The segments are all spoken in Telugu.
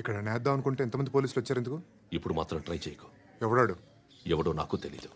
ఇక్కడ నేద్దాం అనుకుంటే ఎంతమంది పోలీసులు వచ్చారు ఎందుకు? ఇప్పుడు మాత్రం ట్రై చేయకు. ఎవడాడు? ఎవడో నాకు తెలీదు.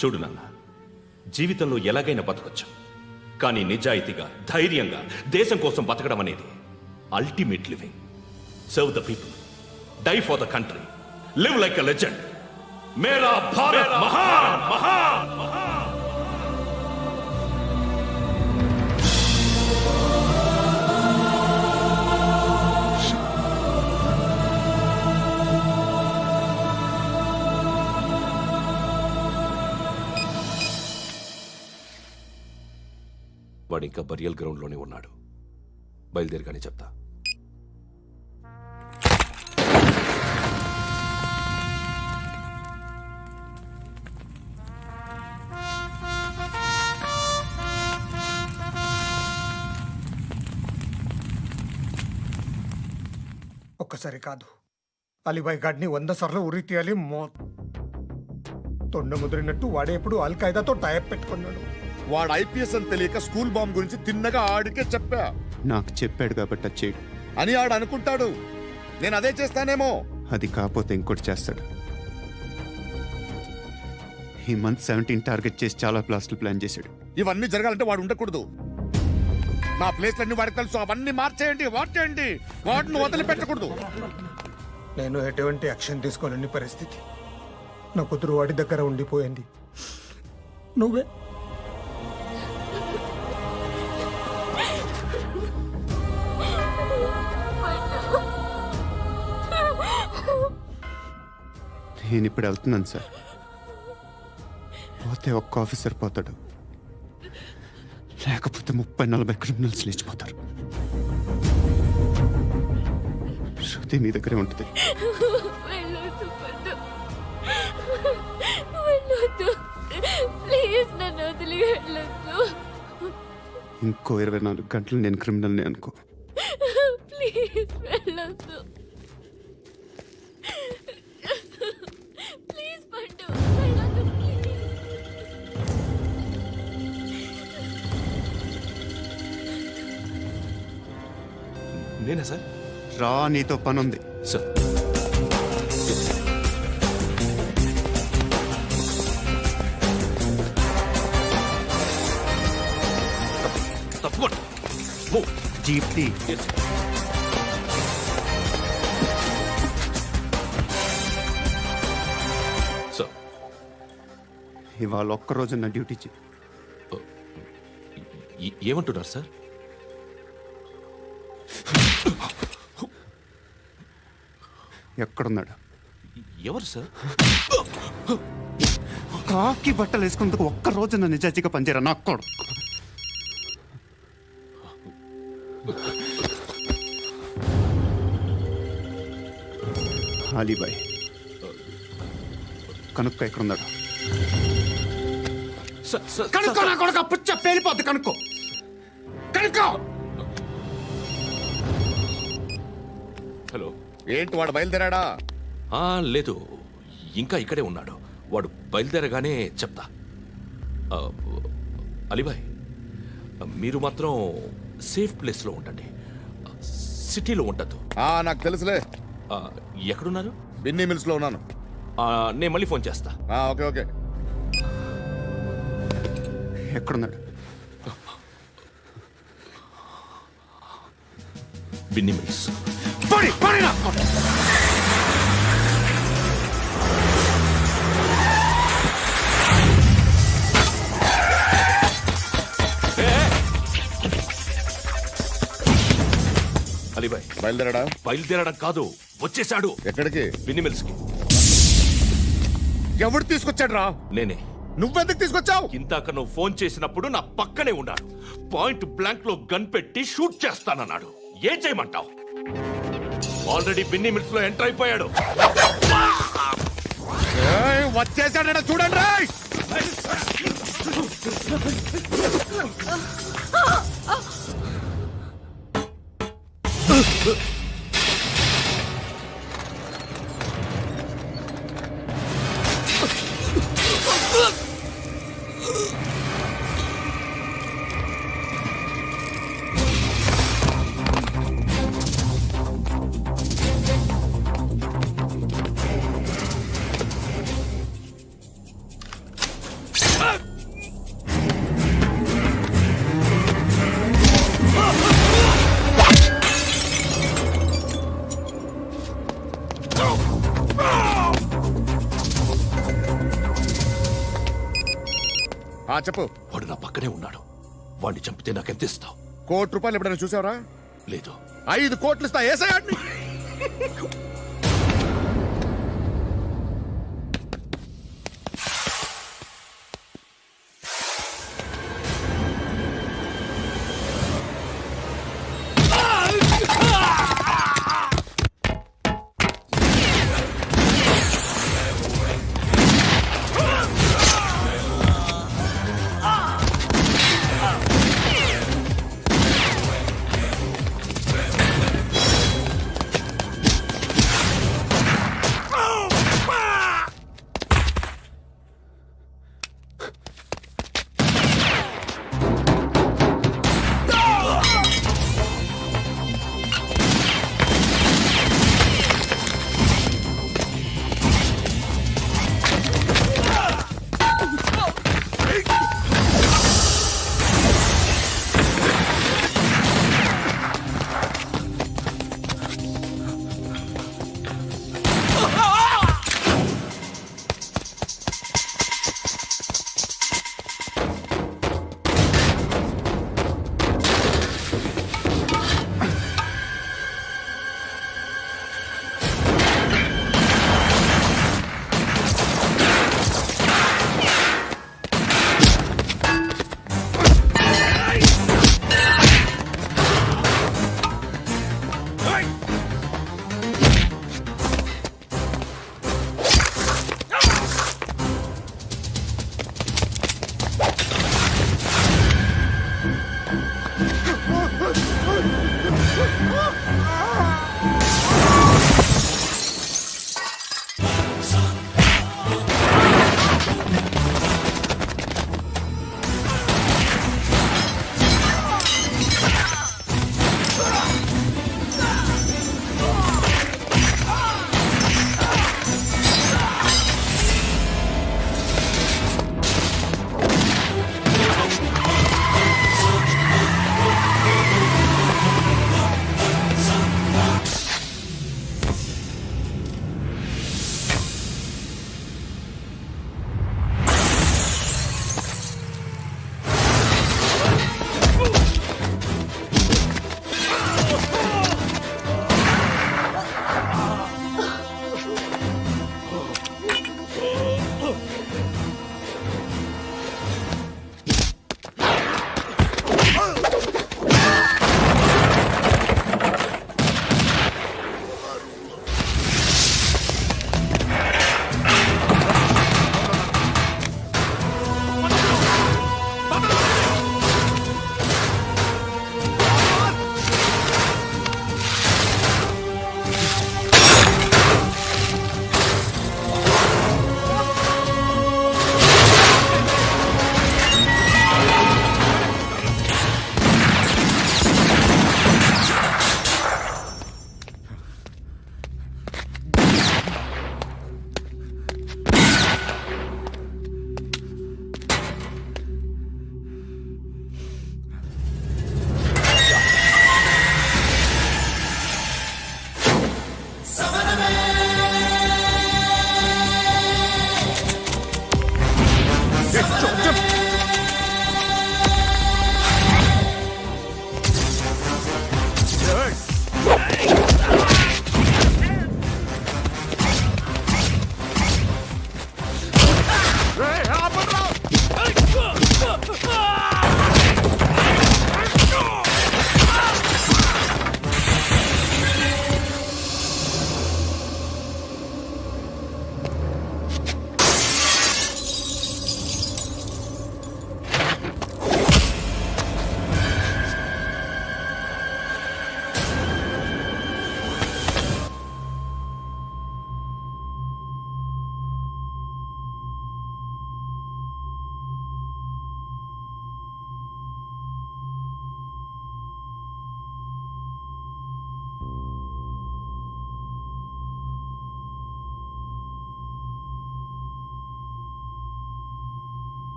చూడు నాన్న, జీవితంలో ఎలాగైనా బతకొచ్చు, కానీ నిజాయితీగా ధైర్యంగా దేశం కోసం బతకడం అనేది ultimate living. Serve the people, die for the country, live like a legend. మేరా భారత్ మహాన్ మహాన్ మహాన్. వాడు ఇంకా బరియల్ గ్రౌండ్లోనే ఉన్నాడు. బయలుదేరిగానే చెప్తా. ఒక్కసారి కాదు, అలీబాయ్ గాడిని 100 సార్లు ఉరి తీయాలి. తొండ ముదిరినట్టు వాడే ఎప్పుడు అల్ ఖైదాతో టైప్ పెట్టుకున్నాడు. వాడు ఐపీఎస్ అని తెలియక స్కూల్ బాంబ్ గురించి తిన్నగా ఆడికే చెప్పా. నాకు చెప్పాడు కాబట్టి అది చేయడు అని ఆడు అనుకుంటాడు. నేను అదే చేస్తానేమో. అది కాకపోతే ఇంకోటి చేస్తాడు. ఈ మంత్ 17 టార్గెట్ చేసి చాలా ప్లాస్టులు ప్లాన్ చేశాడు. ఇవన్నీ జరగాలంటే వాడు ఉండకూడదు. నా ప్లేస్లన్నీ వాడికి తెలుసు. అవన్నీ మార్చేయండి, వాటేయండి. వాటిని వదిలిపెట్టకూడదు. నేను ఎటువంటి యాక్షన్ తీసుకోలేని పరిస్థితి. నా కూతురు వాడి దగ్గర ఉండిపోయింది. నువ్వే నేను ఇప్పుడు వెళ్తున్నాను సార్. పోతే ఒక్క ఆఫీసర్ పోతాడు, లేకపోతే 30-40 క్రిమినల్స్ లేచిపోతారు. శృతి మీ దగ్గరే ఉంటుంది. ఇంకో 24 గంటలు నేను క్రిమినల్ని అనుకో. ప్లీజ్ వెళ్ళొద్దు. ప్లీజ్ పండు వెళ్ళొద్దు. నేనా సార్? రా, నీతో పని ఉంది సార్. తప్పకుండా జీప్ టీ. Yes. సార్ ఇవాళ ఒక్కరోజు నా డ్యూటీ ఏమంటున్నారు సార్? ఎక్కడున్నాడు? ఎవరు సార్? కాకి బట్టలు వేసుకున్నందుకు ఒక్కరోజు నా నిజాజీగా పనిచేయరా నా కొడుకు. అలీబాయ్ కనుక్కో ఎక్కడున్నాడు. కనుక్కో నా కొడుకు, పుచ్చ పేలిపోద్ది. కనుక్కో కనుక్కో. హలో. ఏంటి వాడు బయలుదేరాడా? లేదు, ఇంకా ఇక్కడే ఉన్నాడు. వాడు బయలుదేరగానే చెప్తా. ఆ, అలీబాయ్, మీరు మాత్రం సేఫ్ ప్లేస్లో ఉండండి, సిటీలో ఉండద్దు. నాకు తెలుసులే. ఎక్కడున్నారు? బిన్నీ మిల్స్ లో ఉన్నాను. నేను మళ్ళీ ఫోన్ చేస్తా. Okay okay. ఎక్కడున్నాడు? బిన్నీ మిల్స్. అలీబాయ్ బయలుదేరాడా? బయలుదేరడం కాదు, వచ్చేశాడు. ఎక్కడికి? బిన్నీ మిల్స్ కి. ఎవడు తీసుకొచ్చాడు రా? నేనే. నువ్వెందుకు తీసుకొచ్చావు? ఇందాక నువ్వు ఫోన్ చేసినప్పుడు నా పక్కనే ఉన్నాడు. పాయింట్ బ్లాంక్ లో గన్ పెట్టి షూట్ చేస్తానన్నాడు. ఏం చేయమంటావు? ఆల్రెడీ బిన్నీ మిల్స్ లో ఎంటర్ అయిపోయాడు. వచ్చేసాడ చూడండి రా. చెప్పు. వాడు నా పక్కనే ఉన్నాడు. వాడిని చంపితే నాకెంత ఇస్తావు? ₹1,00,00,000 ఎప్పుడైనా చూసావరా? లేదు. 5 కోట్లు ఇస్తా. ఏసయాడిని.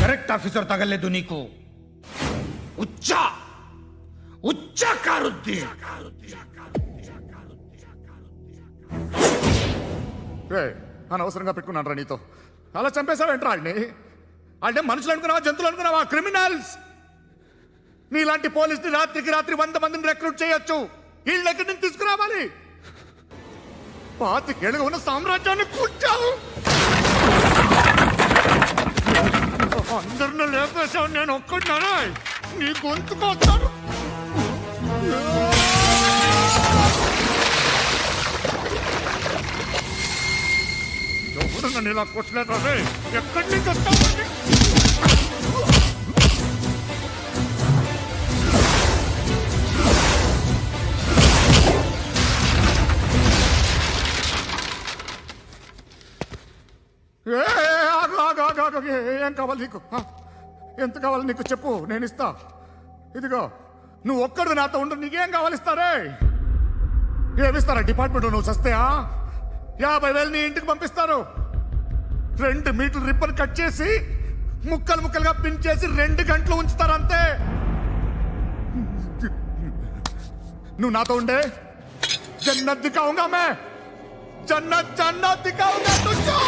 కరెక్ట్ ఆఫీసర్ తగలేదు నీకు. ఉచ్చ కారుద్ది. అనవసరంగా పెట్టుకున్నాను రా నీతో. అలా చంపేశావేంట్రా ఆడిని? అంటే మనుషులు అనుకున్నావా, జంతువులు అనుకున్నావా? క్రిమినల్స్. నీలాంటి పోలీసుని రాత్రికి రాత్రి 100 మందిని రిక్రూట్ చేయొచ్చు. వీళ్ళ ఎక్కడి నుంచి తీసుకురావాలి? 25 ఏళ్ళుగా ఉన్న సామ్రాజ్యాన్ని కూర్చావు. అందరిని లేపేశావు, నేను ఒక్కడినారా? నీ గొంతుకొస్తాను. ఎవరు నన్ను ఇలా కొట్టలేదా? ఎక్కడి నుంచి వస్తావు? ఏం కావాలి నీకు? ఎంత కావాలి నీకు చెప్పు, నేను ఇస్తా. ఇదిగో నువ్వు ఒక్కడు నాతో ఉండు. నీకేం కావాలి ఇస్తారే? ఏమిస్తారా డిపార్ట్మెంట్? నువ్వు చస్తేయా 50,000 నీ ఇంటికి పంపిస్తారు. 2 మీటర్లు రిబ్బన్ కట్ చేసి ముక్కలు ముక్కలుగా పిన్ చేసి 2 గంటలు ఉంచుతారు అంతే. నువ్వు నాతో ఉండే జన్నత్ దిఖాऊंगा मैं, जन्नत दिखाऊंगा तुझको.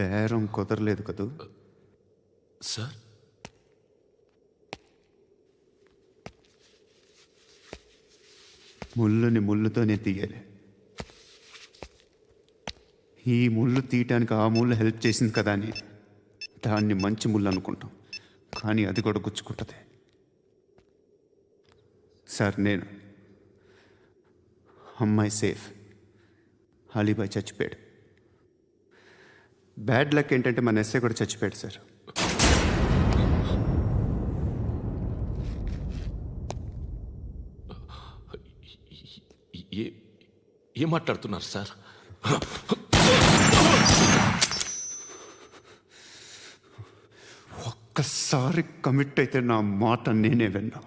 బేరం కుదరలేదు కదూ. సార్ ముళ్ళుని ముళ్ళుతోనే తీయాలి. ఈ ముళ్ళు తీయటానికి ఆ ముళ్ళు హెల్ప్ చేసింది కదా అని దాన్ని మంచి ముళ్ళు అనుకుంటాం, కానీ అది కూడా గుచ్చుకుంటుంది. సార్, నేను అమ్మాయి సేఫ్, అలీబాయ్ చచ్చిపోయాడు. బ్యాడ్ లక్ ఏంటంటే మన ఎస్ఐ కూడా చచ్చిపోయాడు సార్. ఏం మాట్లాడుతున్నారు సార్? ఒక్కసారి కమిట్ అయితే నా మాట నేనే విన్నా.